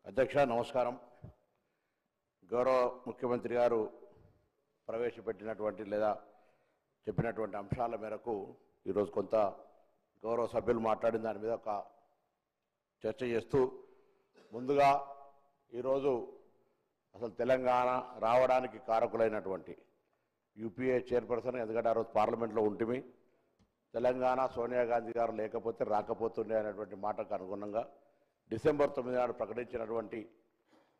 అధ్యక్ష నమస్కారం. గౌరవ ముఖ్యమంత్రి గారు ప్రవేశపెట్టినటువంటి లేదా చెప్పినటువంటి అంశాల మేరకు ఈరోజు కొంత గౌరవ సభ్యులు మాట్లాడిన దాని మీద ఒక చర్చ చేస్తూ ముందుగా ఈరోజు అసలు తెలంగాణ రావడానికి కారకులైనటువంటి యూపీఏ చైర్పర్సన్, ఎందుకంటే ఆ రోజు పార్లమెంట్లో ఉంటిమి, తెలంగాణ సోనియా గాంధీ గారు లేకపోతే రాకపోతుండే అనేటువంటి మాటకు అనుగుణంగా డిసెంబర్ 9 నాడు ప్రకటించినటువంటి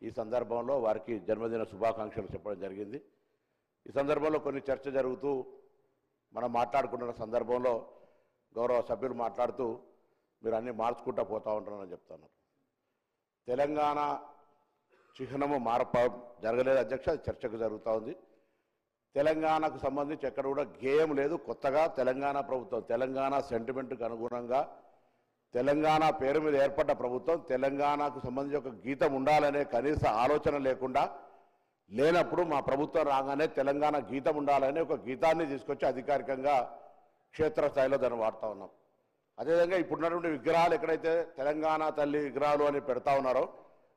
ఈ సందర్భంలో వారికి జన్మదిన శుభాకాంక్షలు చెప్పడం జరిగింది. ఈ సందర్భంలో కొన్ని చర్చ జరుగుతూ మనం మాట్లాడుకుంటున్న సందర్భంలో గౌరవ సభ్యులు మాట్లాడుతూ మీరు అన్నీ మార్చుకుంటూ పోతూ ఉంటారని చెప్తున్నారు. తెలంగాణ చిహ్నము జరగలేదు అధ్యక్ష, అది చర్చకు జరుగుతూ ఉంది. తెలంగాణకు సంబంధించి ఎక్కడ కూడా గేయం లేదు. కొత్తగా తెలంగాణ ప్రభుత్వం తెలంగాణ సెంటిమెంట్కి అనుగుణంగా తెలంగాణ పేరు మీద ఏర్పడ్డ ప్రభుత్వం తెలంగాణకు సంబంధించి ఒక గీతం ఉండాలనే కనీస ఆలోచన లేనప్పుడు మా ప్రభుత్వం రాగానే తెలంగాణ గీతం ఉండాలనే ఒక గీతాన్ని తీసుకొచ్చి అధికారికంగా క్షేత్రస్థాయిలో దాన్ని వాడుతూ ఉన్నాం. అదేవిధంగా ఇప్పుడున్నటువంటి విగ్రహాలు ఎక్కడైతే తెలంగాణ తల్లి విగ్రహాలు అని పెడతా ఉన్నారో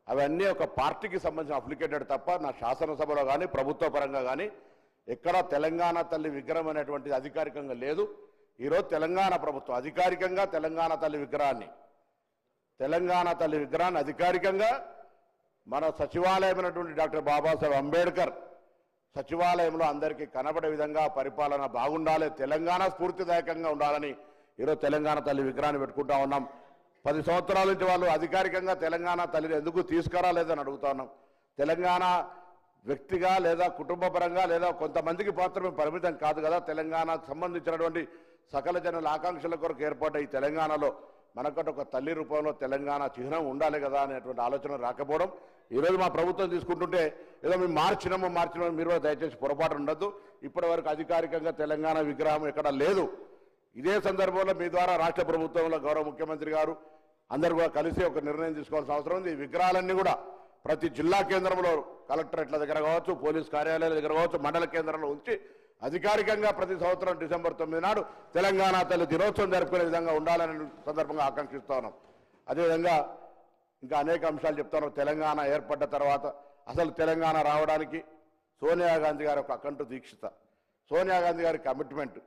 అవన్నీ ఒక పార్టీకి సంబంధించిన అప్లికేటెడ్ తప్ప నా శాసనసభలో కానీ ప్రభుత్వ పరంగా కానీ ఎక్కడ తెలంగాణ తల్లి విగ్రహం అనేటువంటిది అధికారికంగా లేదు. ఈరోజు తెలంగాణ ప్రభుత్వం అధికారికంగా తెలంగాణ తల్లి విగ్రహాన్ని అధికారికంగా మన సచివాలయమైనటువంటి డాక్టర్ బాబాసాహెబ్ అంబేద్కర్ సచివాలయంలో అందరికీ కనబడే విధంగా పరిపాలన బాగుండాలి, తెలంగాణ స్ఫూర్తిదాయకంగా ఉండాలని ఈరోజు తెలంగాణ తల్లి విగ్రహాన్ని పెట్టుకుంటా ఉన్నాం. 10 సంవత్సరాల నుంచి వాళ్ళు అధికారికంగా తెలంగాణ తల్లిని ఎందుకు తీసుకురాలేదని అడుగుతా ఉన్నాం. తెలంగాణ వ్యక్తిగా లేదా కుటుంబ పరంగా లేదా కొంతమందికి మాత్రమే పరిమితం కాదు కదా. తెలంగాణకు సంబంధించినటువంటి సకల జనుల ఆకాంక్షల కొరకు ఏర్పడ్డ ఈ తెలంగాణలో మనకంటే ఒక తల్లి రూపంలో తెలంగాణ చిహ్నం ఉండాలి కదా అనేటువంటి ఆలోచన రాకపోవడం ఈరోజు మా ప్రభుత్వం తీసుకుంటుంటే ఏదో మేము మార్చినాము మీరు దయచేసి పొరపాటు ఉండద్దు. ఇప్పటి వరకు అధికారికంగా తెలంగాణ విగ్రహం ఎక్కడ లేదు. ఇదే సందర్భంలో మీ ద్వారా రాష్ట్ర ప్రభుత్వంలో గౌరవ ముఖ్యమంత్రి గారు అందరూ కూడా కలిసి ఒక నిర్ణయం తీసుకోవాల్సిన అవసరం ఉంది. ఈ విగ్రహాలన్నీ కూడా ప్రతి జిల్లా కేంద్రంలో కలెక్టరేట్ల దగ్గర కావచ్చు, పోలీస్ కార్యాలయాల దగ్గర కావచ్చు, మండల కేంద్రంలో ఉంచి అధికారికంగా ప్రతి సంవత్సరం డిసెంబర్ 9 నాడు తెలంగాణ తల్లి దినోత్సవం జరుపుకునే విధంగా ఉండాలని సందర్భంగా ఆకాంక్షిస్తూ ఉన్నాం. అదేవిధంగా ఇంకా అనేక అంశాలు చెప్తాను. తెలంగాణ ఏర్పడ్డ తర్వాత అసలు తెలంగాణ రావడానికి సోనియా గాంధీ గారి ఒక అకంఠ దీక్షిత, సోనియా గాంధీ గారి కమిట్మెంట్,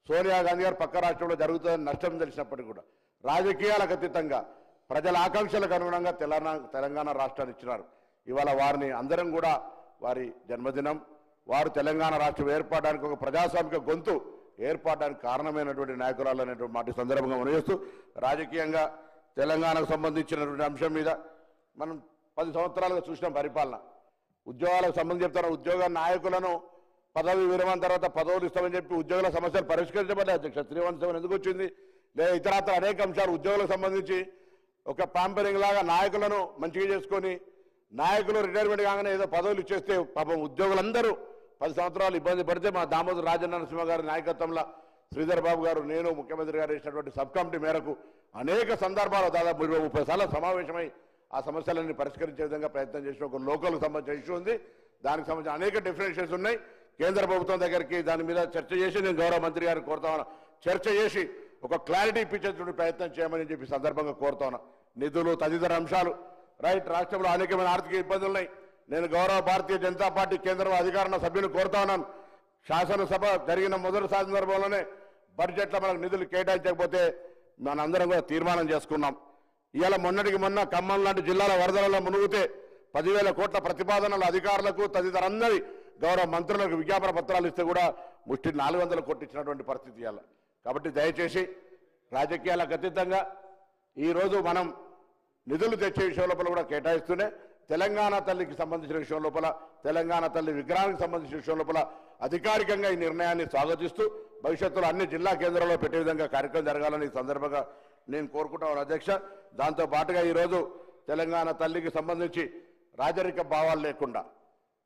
సోనియా గాంధీ గారు పక్క రాష్ట్రంలో జరుగుతుందని నష్టం తెలిసినప్పటికీ కూడా రాజకీయాలకు అతీతంగా ప్రజల ఆకాంక్షలకు అనుగుణంగా తెలంగాణ రాష్ట్రాన్ని ఇచ్చినారు. ఇవాళ వారిని అందరం కూడా వారి జన్మదినం, వారు తెలంగాణ రాష్ట్రం ఏర్పడడానికి ఒక ప్రజాస్వామిక గొంతు ఏర్పడడానికి కారణమైనటువంటి నాయకురాలు అనేటువంటి మాట సందర్భంగా మనం చేస్తూ రాజకీయంగా తెలంగాణకు సంబంధించినటువంటి అంశం మీద మనం 10 సంవత్సరాలుగా చూసిన పరిపాలన, ఉద్యోగాలకు సంబంధించి చెప్తారు. ఉద్యోగ నాయకులను పదవి విరమణ తర్వాత పదవులు ఇస్తామని చెప్పి ఉద్యోగుల సమస్యలు పరిష్కరించబడ్డాయి అధ్యక్ష. 317 ఎందుకు వచ్చింది, లేదా ఇతరత్ర అనేక అంశాలు ఉద్యోగులకు సంబంధించి ఒక పాంపరింగ్ లాగా నాయకులను మంచిగా చేసుకొని నాయకులు రిటైర్మెంట్ కాగానే ఏదో పదవులు ఇచ్చేస్తే పాపం ఉద్యోగులందరూ 10 సంవత్సరాలు ఇబ్బంది పడితే మా దామోదర్ రాజనరసింహ గారి నాయకత్వంలో శ్రీధర్ బాబు గారు, నేను, ముఖ్యమంత్రి గారు వేసినటువంటి సబ్ కమిటీ మేరకు అనేక సందర్భాలు దాదాపు 20-30 సార్లు సమావేశమై ఆ సమస్యలన్నీ పరిష్కరించే విధంగా ప్రయత్నం చేసిన ఒక లోకల్కి సంబంధించిన ఇష్యూ ఉంది. దానికి సంబంధించిన అనేక డిఫరెన్షియేషన్స్ ఉన్నాయి. కేంద్ర ప్రభుత్వం దగ్గరికి దాని మీద చర్చ చేసి నేను గౌరవ మంత్రి గారిని కోరుతా ఉన్నా, చర్చ చేసి ఒక క్లారిటీ ఇప్పించేటువంటి ప్రయత్నం చేయమని చెప్పి సందర్భంగా కోరుతా ఉన్నా. నిధులు తదితర అంశాలు రైట్, రాష్ట్రంలో అనేకమైన ఆర్థిక ఇబ్బందులు ఉన్నాయి. నేను గౌరవ భారతీయ జనతా పార్టీ కేంద్రంలో అధికారంలో సభ్యులు కోరుతా ఉన్నాను. శాసనసభ జరిగిన మొదటి సందర్భంలోనే బడ్జెట్లో మనకు నిధులు కేటాయించకపోతే మనందరం కూడా తీర్మానం చేసుకున్నాం. ఇవాళ మొన్నటికి మొన్న ఖమ్మం లాంటి జిల్లాల వరదలలో మునుగుతే 10,000 కోట్ల ప్రతిపాదనలు అధికారులకు తదితరందరి గౌరవ మంత్రులకు విజ్ఞాపన పత్రాలు ఇస్తే కూడా ముష్టి 400 కోట్లు ఇచ్చినటువంటి పరిస్థితి ఇవాళ. కాబట్టి దయచేసి రాజకీయాలకు అతీతంగా ఈరోజు మనం నిధులు తెచ్చే విషయం లోపల కూడా కేటాయిస్తూనే తెలంగాణ తల్లికి సంబంధించిన విషయం లోపల, తెలంగాణ తల్లి విగ్రహానికి సంబంధించిన విషయం లోపల అధికారికంగా ఈ నిర్ణయాన్ని స్వాగతిస్తూ భవిష్యత్తులో అన్ని జిల్లా కేంద్రాల్లో పెట్టే విధంగా కార్యక్రమం జరగాలని ఈ సందర్భంగా నేను కోరుకుంటాను అధ్యక్ష. దాంతో పాటుగా ఈరోజు తెలంగాణ తల్లికి సంబంధించి రాజరిక భావాలు లేకుండా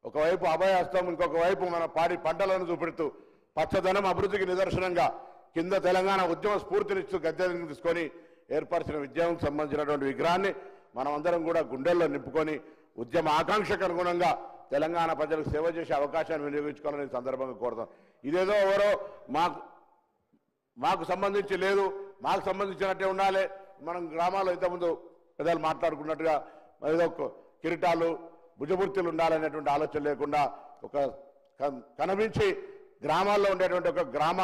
ఒకవైపు అభయహస్తం, ఇంకొక వైపు మన పాడి పంటలను చూపెడుతూ పచ్చదనం అభివృద్ధికి నిదర్శనంగా కింద తెలంగాణ ఉద్యమ స్ఫూర్తినిస్తూ గద్దెలను తీసుకొని ఏర్పరిచిన విద్యానికి సంబంధించినటువంటి విగ్రహాన్ని మనం అందరం కూడా గుండెల్లో నింపుకొని ఉద్యమ ఆకాంక్షకు అనుగుణంగా తెలంగాణ ప్రజలకు సేవ చేసే అవకాశాన్ని వినియోగించుకోవాలని సందర్భంగా కోరుతాం. ఇదేదో ఎవరో మాకు సంబంధించి లేదు, మాకు సంబంధించినట్టే ఉండాలి. మనం గ్రామాల్లో ఇంతకుముందు పెద్దలు మాట్లాడుకున్నట్టుగా ఏదో కిరీటాలు భుజబుర్తులు ఉండాలనేటువంటి ఆలోచన లేకుండా ఒక కనిపించి గ్రామాల్లో ఉండేటువంటి ఒక గ్రామ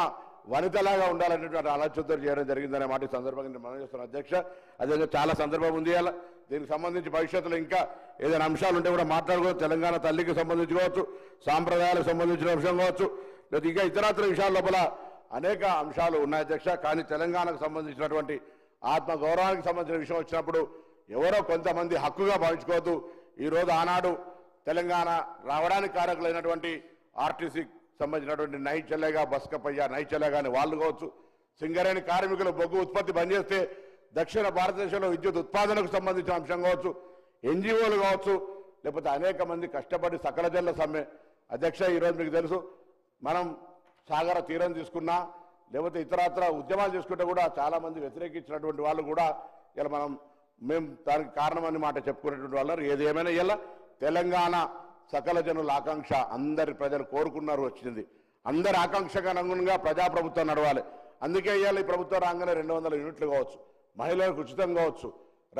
వనితలాగా ఉండాలనేటువంటి ఆలోచనతో చేయడం జరిగిందనే మాట ఈ సందర్భంగా నేను మనం చేస్తున్న అధ్యక్ష. అదేవిధంగా చాలా సందర్భం ఉంది అలా దీనికి సంబంధించి భవిష్యత్తులో ఇంకా ఏదైనా అంశాలు ఉంటే కూడా మాట్లాడుకోవచ్చు. తెలంగాణ తల్లికి సంబంధించి కావచ్చు, సాంప్రదాయాలకు సంబంధించిన అంశం కావచ్చు, లేదా ఇంకా ఇతరత్ర విషయాల లోపల అనేక అంశాలు ఉన్నాయి అధ్యక్ష. కానీ తెలంగాణకు సంబంధించినటువంటి ఆత్మ గౌరవానికి సంబంధించిన విషయం వచ్చినప్పుడు ఎవరో కొంతమంది హక్కుగా భావించుకోవద్దు. ఈరోజు ఆనాడు తెలంగాణ రావడానికి కారకులైనటువంటి ఆర్టీసీ సంబంధించినటువంటి నైచెల్లెగా బస్కపయ్య నైచెల్లెగా అని వాళ్ళు కావచ్చు, సింగరేణి కార్మికులు బొగ్గు ఉత్పత్తి బంద్ చేస్తే దక్షిణ భారతదేశంలో విద్యుత్ ఉత్పాదనకు సంబంధించిన అంశం కావచ్చు, ఎన్జిఓలు కావచ్చు, లేకపోతే అనేక మంది కష్టపడి సకల జల్ల సమ్మె అధ్యక్ష. ఈరోజు మీకు తెలుసు మనం సాగర తీరం తీసుకున్నా లేకపోతే ఇతరత్ర ఉద్యమాలు చేసుకుంటే కూడా చాలామంది వ్యతిరేకించినటువంటి వాళ్ళు కూడా ఇలా మేము దానికి కారణమని మాట చెప్పుకునేటువంటి వాళ్ళు. ఏది ఏమైనా ఇలా తెలంగాణ సకల జనుల ఆకాంక్ష అందరి ప్రజలు కోరుకున్నారు వచ్చింది. అందరి ఆకాంక్షకు అనుగుణంగా ప్రజాప్రభుత్వం నడవాలి. అందుకే ఇవాళ ఈ ప్రభుత్వం రాగానే 200 యూనిట్లు కావచ్చు, మహిళలకు ఉచితం కావచ్చు,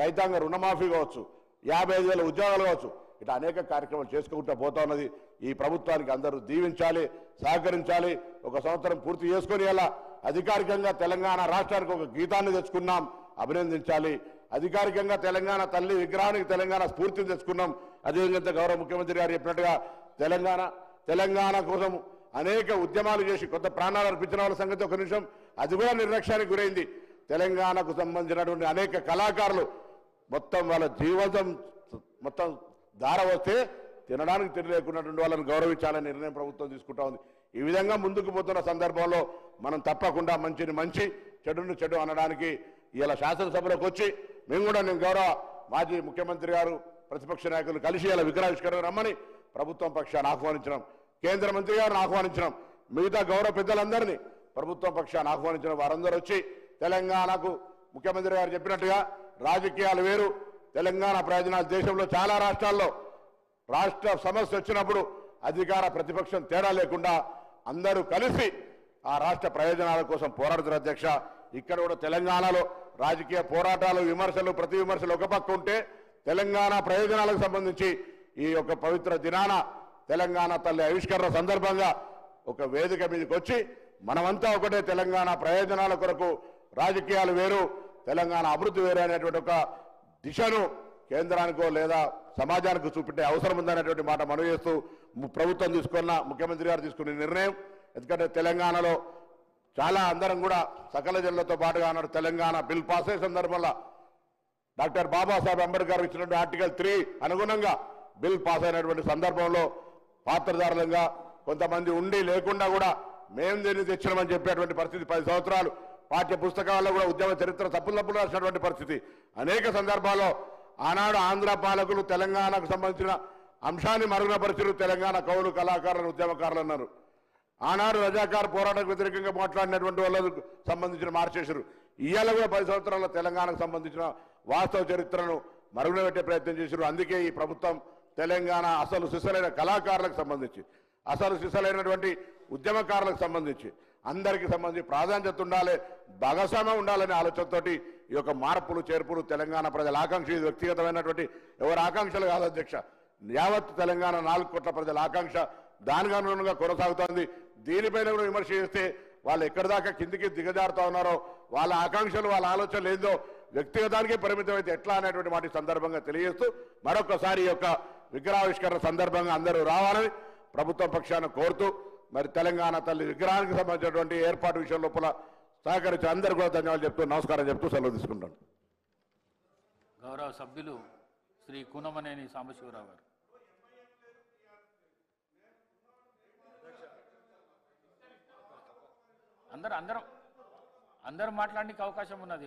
రైతాంగ రుణమాఫీ కావచ్చు, 55,000 ఉద్యోగాలు కావచ్చు, ఇట్లా అనేక కార్యక్రమాలు చేసుకుంటూ పోతా ఉన్నది. ఈ ప్రభుత్వానికి అందరూ దీవించాలి, సహకరించాలి. ఒక సంవత్సరం పూర్తి చేసుకొని ఇలా అధికారికంగా తెలంగాణ రాష్ట్రానికి ఒక గీతాన్ని తెచ్చుకున్నాం, అభినందించాలి. అధికారికంగా తెలంగాణ తల్లి విగ్రహానికి తెలంగాణ స్ఫూర్తిని తెచ్చుకున్నాం. అదేవిధంగా గౌరవ ముఖ్యమంత్రి గారు చెప్పినట్టుగా తెలంగాణ కోసం అనేక ఉద్యమాలు చేసి కొత్త ప్రాణాలు అర్పించిన వాళ్ళ సంగతి ఒక నిమిషం అది కూడా నిర్లక్ష్యానికి గురైంది. తెలంగాణకు సంబంధించినటువంటి అనేక కళాకారులు మొత్తం వాళ్ళ జీవితం మొత్తం ధార వస్తే తినడానికి తిండి లేకున్నటువంటి వాళ్ళని గౌరవించాలని నిర్ణయం ప్రభుత్వం తీసుకుంటా ఉంది. ఈ విధంగా ముందుకు పోతున్న సందర్భంలో మనం తప్పకుండా మంచిని మంచి చెడుని చెడు అనడానికి ఇలా శాసనసభలోకి వచ్చి మేము కూడా నేను గౌరవ మాజీ ముఖ్యమంత్రి గారు ప్రతిపక్ష నాయకులు కలిసి ఇలా విగ్రహావిష్కరణ రమ్మని ప్రభుత్వం పక్షాన్ని ఆహ్వానించడం, కేంద్ర మంత్రి గారిని ఆహ్వానించడం, మిగతా గౌరవ పెద్దలందరినీ ప్రభుత్వం పక్షాన్ని ఆహ్వానించడం. వారందరూ వచ్చి తెలంగాణకు ముఖ్యమంత్రి గారు చెప్పినట్టుగా రాజకీయాలు వేరు, తెలంగాణ ప్రయోజనాలు దేశంలో చాలా రాష్ట్రాల్లో రాష్ట్ర సమస్య వచ్చినప్పుడు అధికార ప్రతిపక్షం తేడా లేకుండా అందరూ కలిసి ఆ రాష్ట్ర ప్రయోజనాల కోసం పోరాడుతున్నారు అధ్యక్ష. ఇక్కడ కూడా తెలంగాణలో రాజకీయ పోరాటాలు విమర్శలు ప్రతి విమర్శలు ఒక పక్క ఉంటే తెలంగాణ ప్రయోజనాలకు సంబంధించి ఈ యొక్క పవిత్ర దినాన తెలంగాణ తల్లి ఆవిష్కరణ సందర్భంగా ఒక వేదిక మీదకి వచ్చి మనమంతా ఒకటే తెలంగాణ ప్రయోజనాల కొరకు రాజకీయాలు వేరు తెలంగాణ అభివృద్ధి వేరు అనేటువంటి ఒక దిశను కేంద్రానికో లేదా సమాజానికి చూపెట్టే అవసరం ఉందనేటువంటి మాట మనవి చేస్తూ ప్రభుత్వం తీసుకున్న ముఖ్యమంత్రి గారు తీసుకున్న నిర్ణయం. ఎందుకంటే తెలంగాణలో చాలా అందరం కూడా సకల జిల్లాతో పాటుగా అన్నాడు తెలంగాణ బిల్ పాస్ అయ్యే సందర్భంలో డాక్టర్ బాబాసాహెబ్ అంబేద్కర్ ఇచ్చినటువంటి ఆర్టికల్ 3 అనుగుణంగా బిల్ పాస్ అయినటువంటి సందర్భంలో పాత్రధారులంగా కొంతమంది ఉండి లేకుండా కూడా మేము దీన్ని తెచ్చినామని చెప్పేటువంటి పరిస్థితి 10 సంవత్సరాలు పాఠ్య పుస్తకాల్లో కూడా ఉద్యమ చరిత్ర తప్పులు రాసినటువంటి పరిస్థితి అనేక సందర్భాల్లో ఆనాడు ఆంధ్ర పాలకులు తెలంగాణకు సంబంధించిన అంశాన్ని మరుగునపరిచారు. తెలంగాణ కవులు కళాకారులు ఉద్యమకారులు అన్నారు. ఆనాడు రజాకార పోరాటకు వ్యతిరేకంగా మాట్లాడినటువంటి వాళ్ళకు సంబంధించిన మార్చేశారు. ఇవాళ కూడా 10 సంవత్సరాల తెలంగాణకు సంబంధించిన వాస్తవ చరిత్రను మరుగున పెట్టే ప్రయత్నం చేశారు. అందుకే ఈ ప్రభుత్వం తెలంగాణ అసలు సిసలైన కళాకారులకు సంబంధించి అసలు సిసలైనటువంటి ఉద్యమకారులకు సంబంధించి అందరికీ సంబంధించి ప్రాధాన్యత ఉండాలి, భాగస్వామ్యం ఉండాలనే ఆలోచనతోటి ఈ యొక్క మార్పులు చేర్పులు తెలంగాణ ప్రజల ఆకాంక్ష ఇది వ్యక్తిగతమైనటువంటి ఎవరి ఆకాంక్షలు కాదు అధ్యక్ష. యావత్ తెలంగాణ 4 కోట్ల ప్రజల ఆకాంక్ష దానికి అనుగుణంగా కొనసాగుతోంది. దీనిపైన కూడా విమర్శ చేస్తే వాళ్ళు ఎక్కడి దాకా కిందికి దిగజారుతా ఉన్నారో వాళ్ళ ఆకాంక్షలు వాళ్ళ ఆలోచనలు ఏందో వ్యక్తిగతానికే పరిమితం అయితే ఎట్లా అనేటువంటి మాట సందర్భంగా తెలియజేస్తూ మరొకసారి ఈ యొక్క విగ్రహావిష్కరణ సందర్భంగా అందరూ రావాలని ప్రభుత్వం పక్షాన కోరుతూ మరి తెలంగాణ తల్లి విగ్రహానికి సంబంధించినటువంటి ఏర్పాటు విషయం లోపల సహకరించి అందరూ కూడా ధన్యవాదాలు చెప్తూ నమస్కారం చెప్తూ సెలవు తీసుకుంటాను. గౌరవ సభ్యులు శ్రీ కూనమనేని సాంబశివరావు గారు. అందరూ మాట్లాడడానికి అవకాశం ఉన్నది.